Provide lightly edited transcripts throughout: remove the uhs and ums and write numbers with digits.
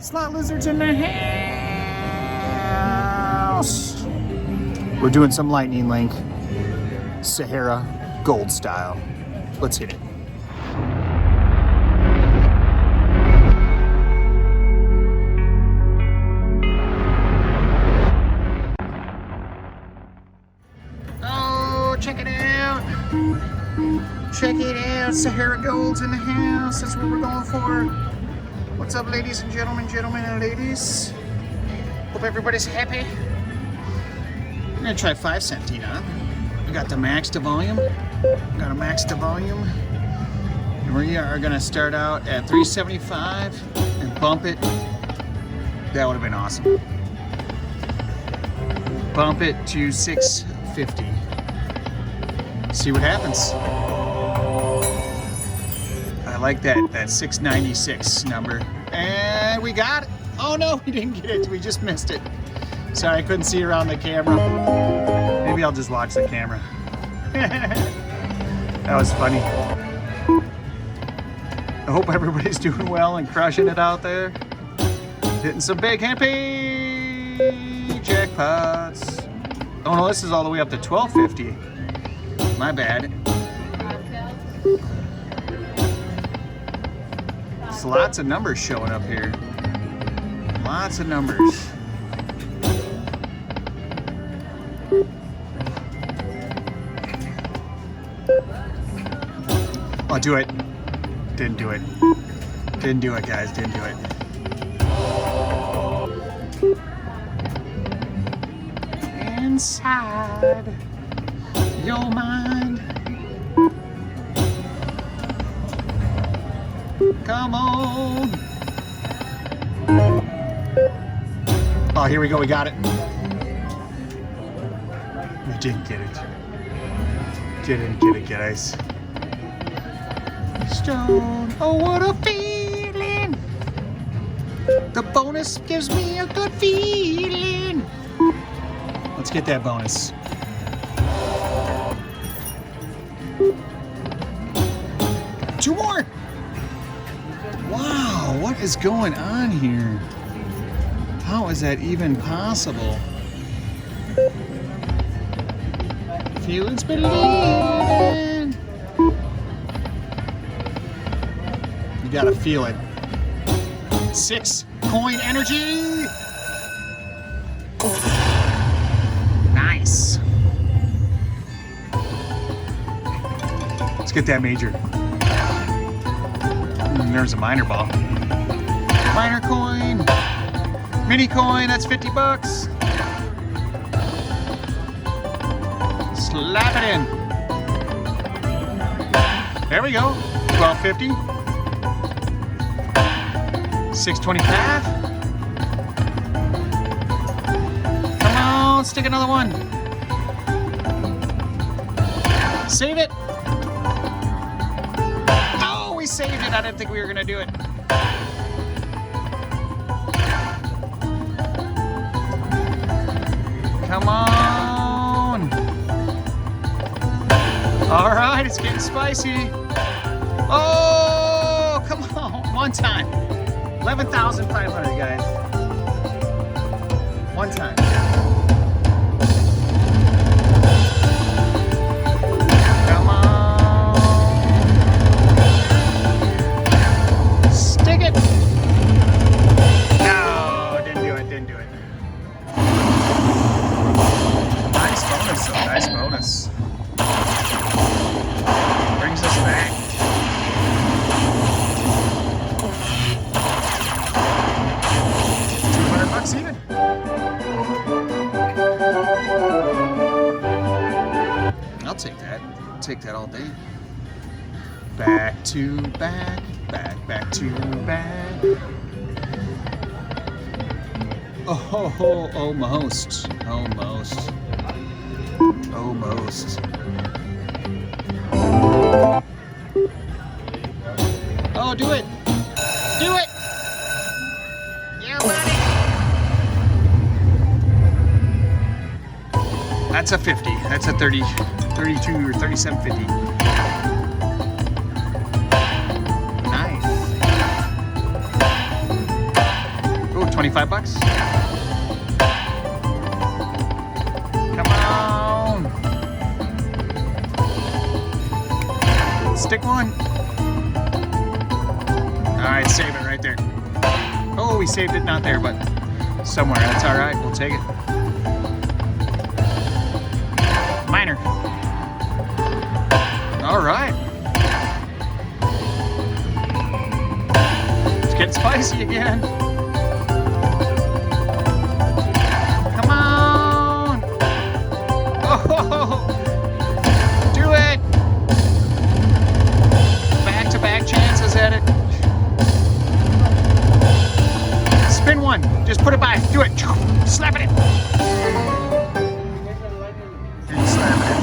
Slot lizards in the house. We're doing some lightning link. Sahara gold style. Let's hit it. Oh, check it out. Check it out. Sahara gold's in the house. That's what we're going for. What's up, ladies and gentlemen, and ladies? Hope everybody's happy. I'm gonna try 5-cent Tina. We got the max to volume. Got a max to volume. And we are gonna start out at 375 and bump it. That would have been awesome. Bump it to 650. See what happens. I like that 696 number. And we got it. Oh no, we didn't get it. We just missed it. Sorry, I couldn't see around the camera. Maybe I'll just watch the camera. That was funny. I hope everybody's doing well and crushing it out there. Hitting some big happy jackpots. Oh no, this is all the way up to 1250. My bad. There's lots of numbers showing up here. Lots of numbers. I'll do it. Didn't do it. Didn't do it, guys. Didn't do it. Inside your mind. Come on. Oh, here we go. We got it. We didn't get it. Didn't get it, guys. Stone. Oh, what a feeling. The bonus gives me a good feeling. Let's get that bonus. Two more. Wow, what is going on here? How is that even possible? Feelings believing. You gotta feel it. 6 coin energy. Nice. Let's get that major. There's a minor ball. Minor coin. Mini coin, that's 50 bucks. Slap it in. There we go. 1250. 625. Come on, stick another one. Save it. Oh, we saved it. I didn't think we were gonna do it. Come on. All right, it's getting spicy. Oh, come on. One time. 11,500, guys. One time. Come on. Stick it. No, didn't do it, didn't do it. Nice bonus, though. Nice bonus. Brings us back. $200 even. I'll take that. I'll take that all day. Back to back, back to back. Oh, almost. Almost. Almost. Oh, do it! Do it! Yeah, buddy! That's a 50. That's a 30, 32 or 37.50. Nice. 25 bucks. Come on. Stick one. All right, save it right there. Oh, we saved it, not there, but somewhere. That's all right, we'll take it. Minor. All right. It's getting spicy again. Come on. Oh, do it. Back-to-back chances at it. Spin one. Just put it by. Do it. Slap it in. And slap it in.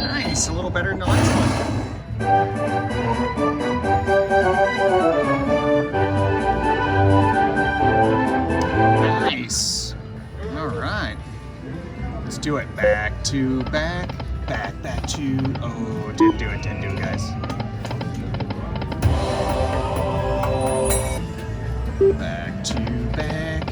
Nice. A little better than the last one. Nice. All right. Let's do it. Back to back. Back to. Oh, didn't do it, guys. Back to back.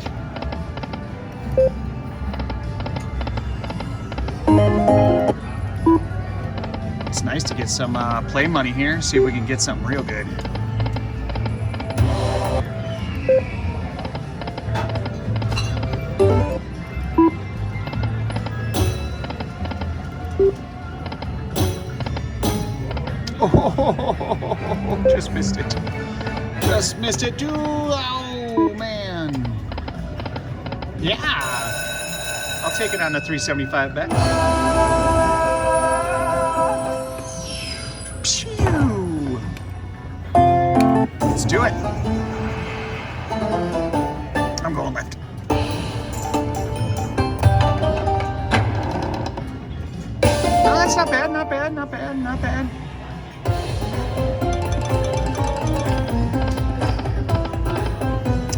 It's nice to get some play money here. See if we can get something real good. Oh, just missed it. Just missed it too. Oh, man. Yeah. I'll take it on the 375 bet. Pew. Let's do it. I'm going left. No, that's not bad, not bad, not bad, not bad.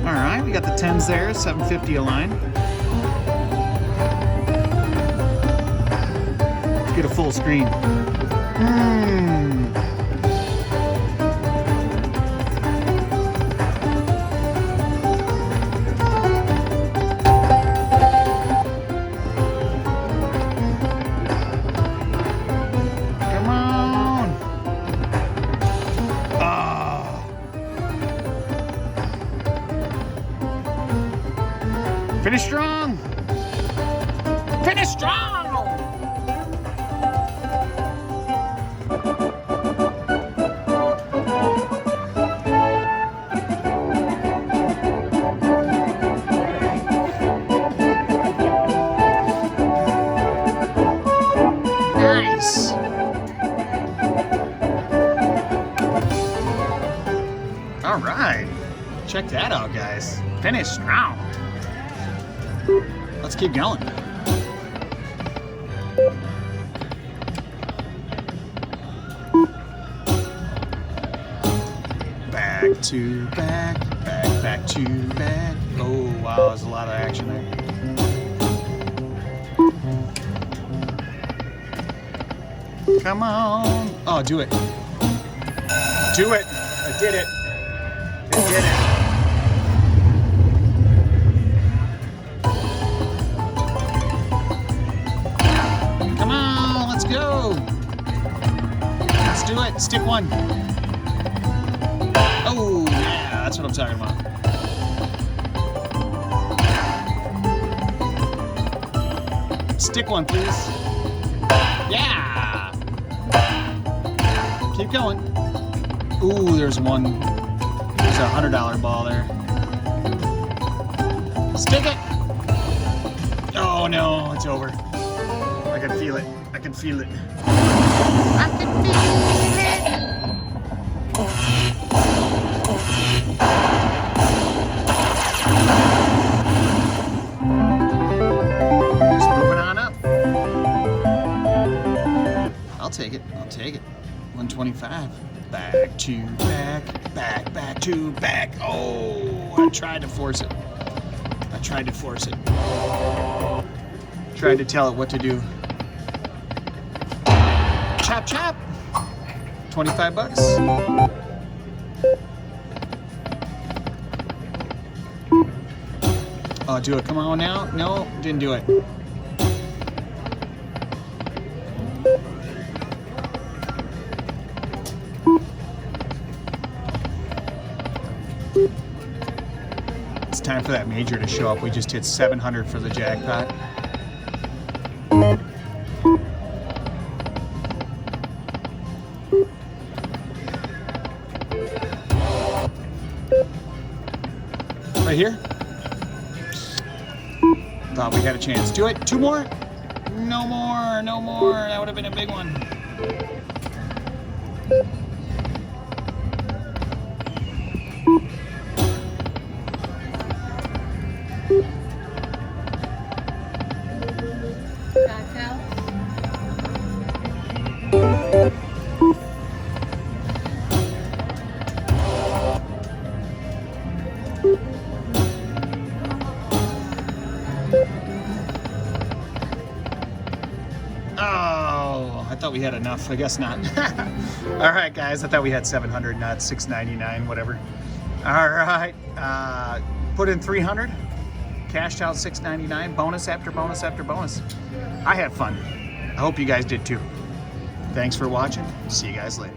Alright, we got the 10s there, 750 a line. Let's get a full screen. Come on! Finish strong! Finish strong! Nice! All right. Check that out, guys. Finish strong. Let's keep going. Back to back, back to back. Oh, wow, there's a lot of action there. Come on. Oh, do it. Do it. I did it. I did it. Come on, let's go. Let's do it. Stick one. Oh, yeah, that's what I'm talking about. Stick one, please. Yeah. Keep going. Ooh, there's one. There's a $100 ball there. Stick it. Oh no, it's over. I can feel it. I can feel it. I can feel it. Just moving on up. I'll take it. I'll take it. 125. Back to back. Back to back. Oh, I tried to force it. I tried to force it. Tried to tell it what to do. Chop chop. 25 bucks. Oh, do it. Come on now. No, didn't do it. It's time for that major to show up. We just hit 700 for the jackpot. Right here. Thought we had a chance. Do it. 2 more. No more. No more. That would have been a big one. Oh, I thought we had enough. I guess not. All right, guys. I thought we had 700, not 699, whatever. All right. Put in 300. Cashed out 699. Bonus after bonus after bonus. I had fun. I hope you guys did too. Thanks for watching. See you guys later.